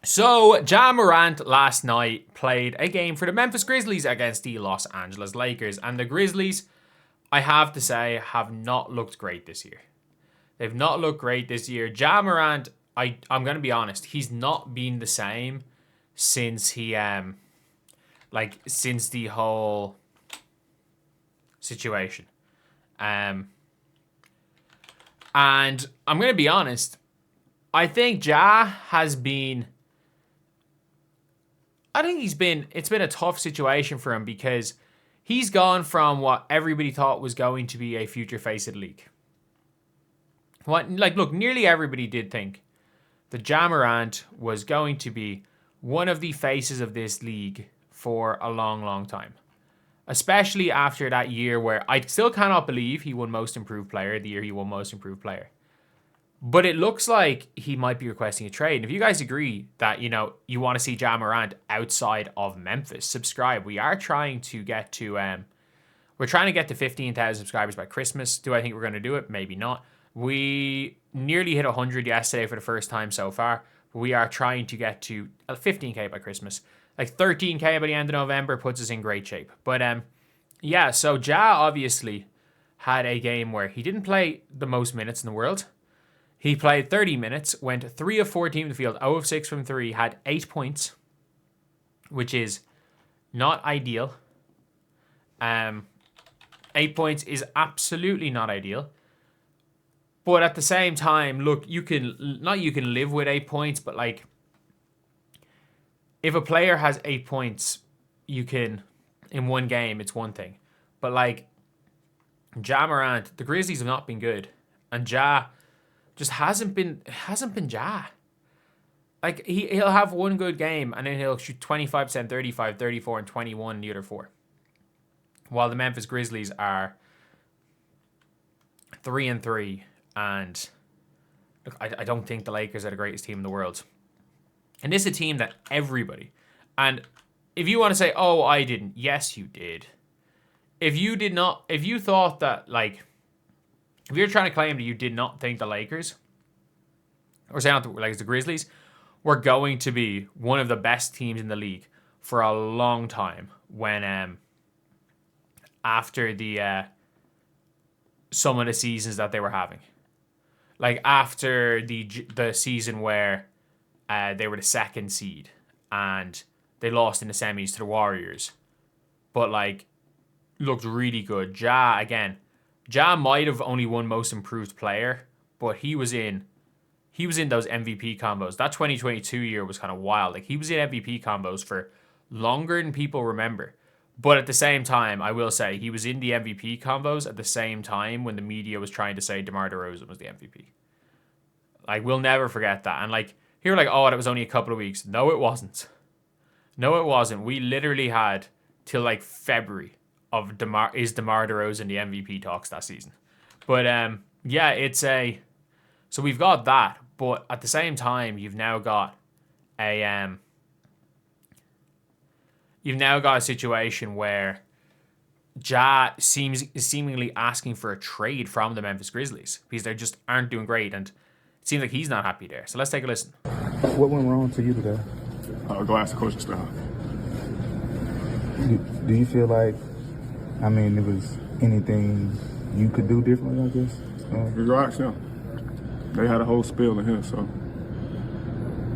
So, Ja Morant last night played a game for the Memphis Grizzlies against the Los Angeles Lakers. And the Grizzlies, I have to say, have not looked great this year. They've not looked great this year. Ja Morant, I'm going to be honest, he's not been the same since since the whole situation. And I'm going to be honest, I think Ja has been... it's been a tough situation for him because he's gone from what everybody thought was going to be a future face of the league. Look, nearly everybody did think that Ja Morant was going to be one of the faces of this league for a long, long time. Especially after that year where I still cannot believe he won Most Improved Player, the year he won Most Improved Player. But it looks like he might be requesting a trade. And if you guys agree that, you want to see Ja Morant outside of Memphis, subscribe. We are trying to get to, we're trying to get to 15,000 subscribers by Christmas. Do I think we're going to do it? Maybe not. We nearly hit 100 yesterday for the first time so far. We are trying to get to 15K by Christmas. Like 13K by the end of November puts us in great shape. But yeah, so Ja obviously had a game where he didn't play the most minutes in the world. He played 30 minutes, went 3 of 14 in the field, 0 of 6 from 3, had 8 points, which is not ideal. 8 points is absolutely not ideal. But at the same time, look, you can live with 8 points, but like, if a player has 8 points, you can, in one game, it's one thing. But like, Ja Morant, the Grizzlies have not been good. And Ja just hasn't been Ja. Like, he'll have one good game, and then he'll shoot 25%, 35, 34, and 21 in the other 4. While the Memphis Grizzlies are 3-3, and look, I don't think the Lakers are the greatest team in the world. And this is a team that everybody, and if you want to say, oh, I didn't, yes, you did. If you thought that, like, if you're trying to claim that you did not think the Lakers, or say not the Grizzlies, were going to be one of the best teams in the league for a long time, when after the some of the seasons that they were having, like after the season where they were the 2nd seed and they lost in the semis to the Warriors, but like looked really good. Ja might have only won Most Improved Player, but he was in those MVP combos. That 2022 year was kind of wild. Like, he was in MVP combos for longer than people remember. But at the same time, I will say, he was in the MVP combos at the same time when the media was trying to say DeMar DeRozan was the MVP. Like, we'll never forget that. And like, here, like, oh, that was only a couple of weeks. No, it wasn't. No, it wasn't. We literally had till like February of DeMar DeRozan the MVP talks that season. But yeah, so we've got that, but at the same time, you've now got a situation where Ja is seemingly asking for a trade from the Memphis Grizzlies because they just aren't doing great, and it seems like he's not happy there. So let's take a listen. What went wrong for you today? Go ask the coaching staff. Do you feel like, I mean, there was anything you could do differently, I guess? You go ask them. They had a whole spiel in here, so.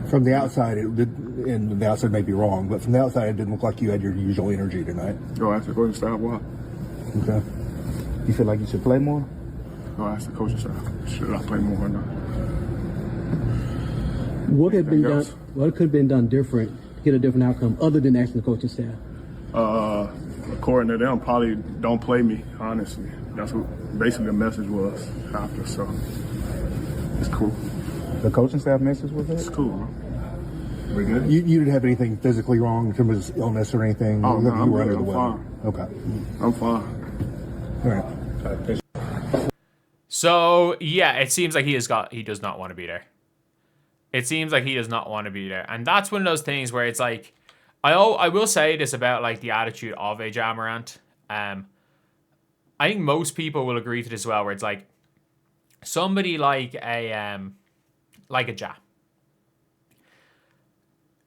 From the outside, and the outside may be wrong, but from the outside, it didn't look like you had your usual energy tonight. Go ask the coaching staff why. Okay. You feel like you should play more? Go ask the coaching staff. Should I play more or not? What could have been done different to get a different outcome other than asking the coaching staff? According to them, probably don't play me, honestly. That's what basically the message was after, so it's cool. The coaching staff message was It's it? cool, bro. We good? You didn't have anything physically wrong in terms of illness or anything? Oh, no, I'm good. I'm fine. Okay. I'm fine. All right. So yeah, it seems like he does not want to be there. It seems like he does not want to be there, and that's one of those things where it's like, I will say this about like the attitude of a Ja Morant. I think most people will agree to this as well, where it's like somebody like a Ja.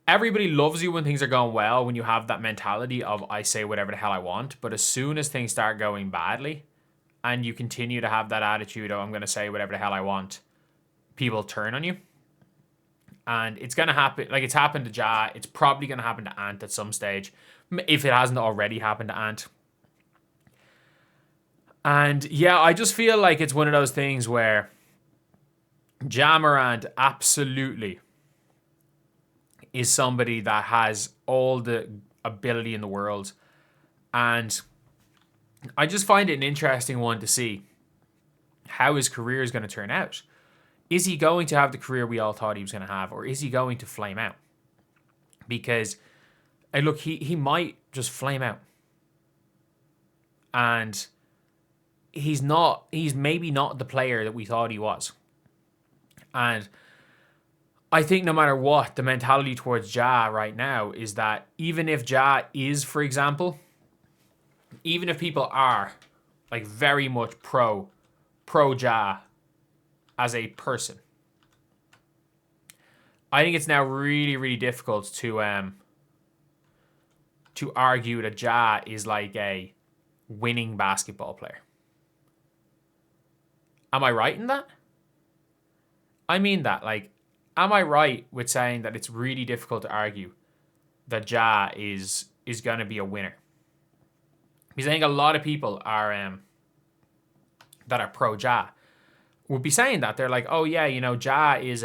everybody loves you when things are going well, when you have that mentality of I say whatever the hell I want. But as soon as things start going badly and you continue to have that attitude of I'm going to say whatever the hell I want, people turn on you. And it's going to happen. Like, it's happened to Ja. It's probably going to happen to Ant at some stage, if it hasn't already happened to Ant. And yeah, I just feel like it's one of those things where Ja Morant absolutely is somebody that has all the ability in the world. And I just find it an interesting one to see how his career is going to turn out. Is he going to have the career we all thought he was going to have, or is he going to flame out? Because, and look, he might just flame out. And he's maybe not the player that we thought he was. And I think no matter what, the mentality towards Ja right now is that even if Ja is, for example, even if people are like very much pro Ja as a person, I think it's now really, really difficult to argue that Ja is like a winning basketball player. Am I right in that? I mean that, like, am I right with saying that it's really difficult to argue that Ja is going to be a winner? Because I think a lot of people are that are pro Ja would be saying that. They're like, oh yeah, you know, Ja is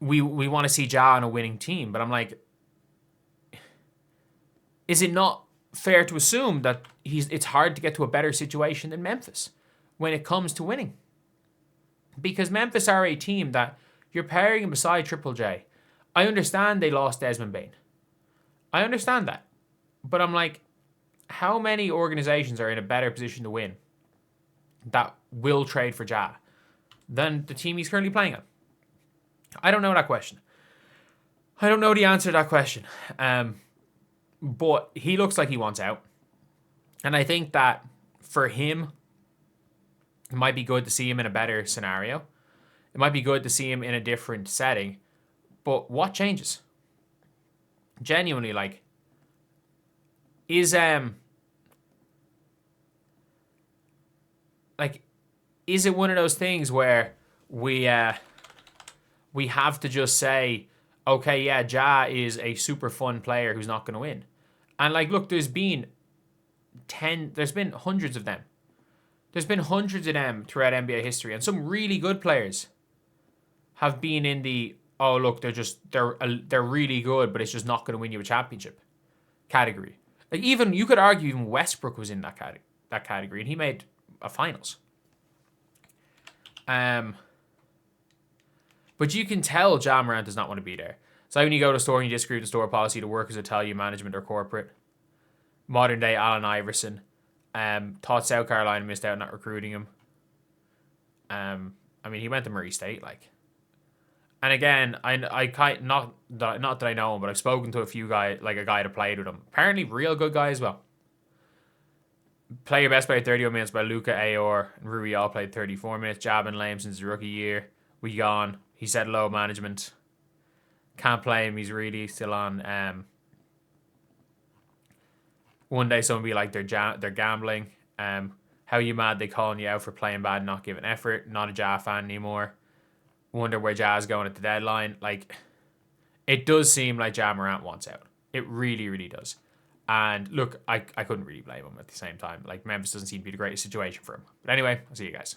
we want to see Ja on a winning team. But I'm like, is it not fair to assume that it's hard to get to a better situation than Memphis when it comes to winning? Because Memphis are a team that you're pairing him beside Triple J. I understand they lost Desmond Bane. I understand that. But I'm like, how many organizations are in a better position to win that will trade for Ja than the team he's currently playing on? I don't know that question. I don't know the answer to that question. But he looks like he wants out. And I think that for him, it might be good to see him in a better scenario. It might be good to see him in a different setting. But what changes? Genuinely, like, is it one of those things where we have to just say, okay, yeah, Ja is a super fun player who's not going to win. And like, look, there's been hundreds of them. There's been hundreds of them throughout NBA history, and some really good players have been in the, oh look, they're really good, but it's just not going to win you a championship category. Like, even you could argue even Westbrook was in that category, and he made a finals. But you can tell Ja Morant does not want to be there. So when you go to a store and you disagree with the store policy, the workers will tell you management or corporate. Modern day Allen Iverson. Thought South Carolina missed out on not recruiting him. I mean, he went to Murray State, like. And again, not that I know him, but I've spoken to a few guys, like a guy that played with him. Apparently, real good guy as well. Player best played 31 minutes by Luka, Ayor, and Rui all played 34 minutes. Ja been lame since his rookie year. We gone. He said low management. Can't play him. He's really still on. One day someone will be like, they're gambling. How you mad they calling you out for playing bad and not giving effort? Not a Ja fan anymore. Wonder where Ja's going at the deadline. Like, it does seem like Ja Morant wants out. It really, really does. And look, I couldn't really blame him at the same time. Like, Memphis doesn't seem to be the greatest situation for him. But anyway, I'll see you guys.